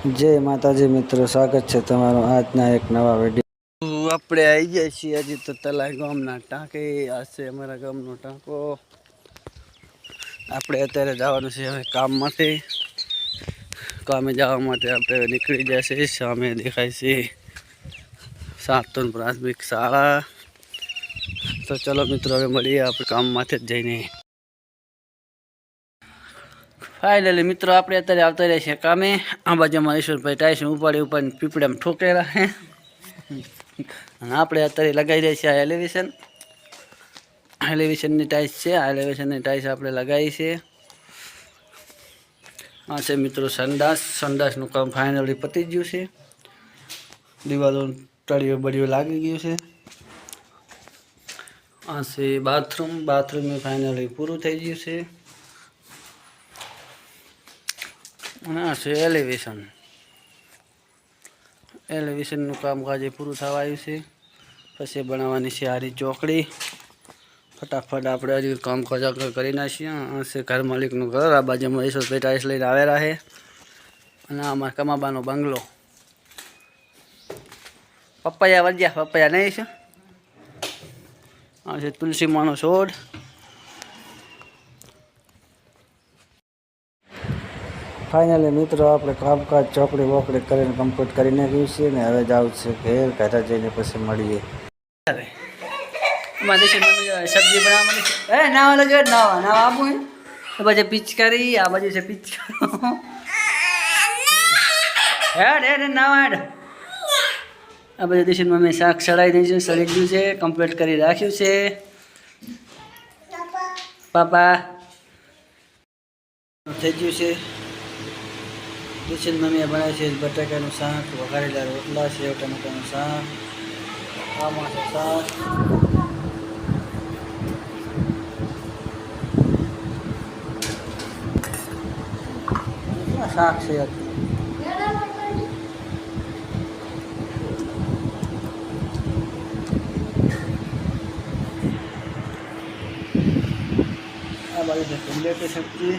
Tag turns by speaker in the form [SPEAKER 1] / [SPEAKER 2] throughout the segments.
[SPEAKER 1] जय माताजी मित्रों, स्वागत है तमारो आजना एक नवा विडियो। આપણે આવી ગયા છીએ હજી તો તલાઈ ગામના ટાંકે આ છે અમારા ગામનો ટાંકો। આપણે અત્યારે જવાનું છે હવે કામે જવા માટે આપણે નીકળી જશે। સામે દેખાય છે સાતોન પ્રાથમિક શાળા। તો ચલો મિત્રો હવે મળીએ આપણે કામમાંથી જ જઈને। फाइनली मित्रों आप अत्यारे आवता रहे कामे। आ बाजू में ईश्वरभाई टाइस उपाड़ी उपाड़ी पीपड़ा में ठोकेला है। आप अत्यारे लगाई रही है एलिवेशन टाइस है। एलिवेशन टाइस आप लगाई है। आ से मित्रों संडास काम फाइनली पती गयु है। दीवालों तळियों बड़ियों लागी गयु है। आ से बाथरूम में फाइनली पूरू थई गयु है। एलिवेशन कामकाज पूरु थवा आव्युं छे। पछी बनाववानी छे आरी चोकड़ी। फटाफट आपणे हजी कामकाज करी नाखीए। आ छे घर मालिकनुं घर। आ बाजुमां ईश्वरभाई टाइल्स लईने आवेला छे। अने आ मारा कमाबानो बंगलो। पपैया वळग्या पपैया नहीं छे। आ छे तुलसी मानो छोड़। फाइनली मित्रों आप कामकाज चौकड़ी वोकड़ी करीने कम्प्लीट करी नाख्युं छे ने हवे जावुं छे घेर। घरे जईने पछी मळीए। सब्जी बनाववा ए नावा लगे नावा आपू है। आ बाजू पिचकारी आ बाजू से पिचकारो हेड हेड नावा हेड। आ बाजू दिशन में शाक सड़ाई दी छे। सड़ी गयुं छे। कम्प्लीट करी राख्युं छे। पापा થઈ ગયું છે। दिशन मम्मी बनावे छे बटाकाનું શાક, વઘારેલા રોટલા, સેવ ટમેટાનું શાક, આમાનું શાક। શાક છે આ બાજુ છે કુંડેટી સબ્જી,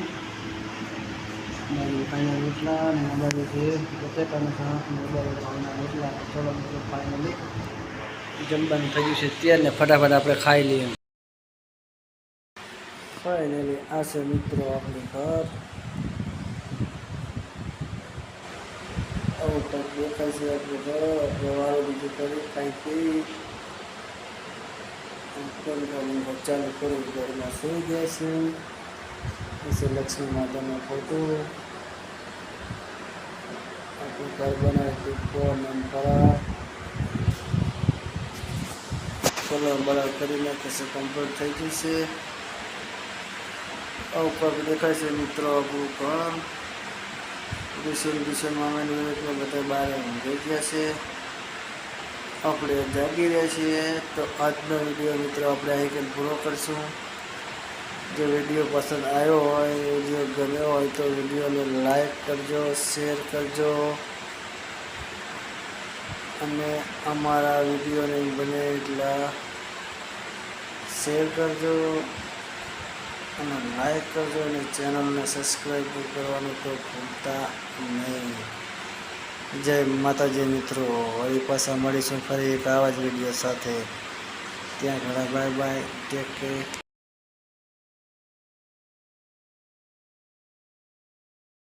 [SPEAKER 1] रोटला से बटेकाનું શાક रोटला। चलो मतलब फाइनली जमવાનું થઈ ગયું છે તૈયાર ને फटाफट આપણે ખાઈ લઈએ। फाइनली आ છે મિત્રો આપણું ઘર। આવું કંઈક દેખાય છે આપણું ઘર। આપણે વાળું બીજું કરી ખાઈ પી ચાલુ કરું ઘરમાં સુઈ ગયા છે। इसे लक्ष्मी माता में फोटो घर बनाए चलो बड़ा करीने कैसे कम्प्लीट थी गई से। ऊपर देखा से मित्रों आपू घर दिशन मामा बता बार गई गया से। अपने जागी रहे छे। तो आज वीडियो मित्रों अपने अहीं पूरो करशुं। जो वीडियो पसंद आयो हो, वीडियो गम्यो हो तो वीडियो ने लाइक करजो, शेर करजो अने अमारा वीडियो ने बने एटला शेर करजो अने लाइक करजो अने चेनल ने सब्सक्राइब करवानुं तो भूलता नहीं। जय माताजी मित्रों। वही पाछा मळीशुं फरी एक आवा ज वीडियो साथे। त्यां घणा बाय बाय। टेक केर।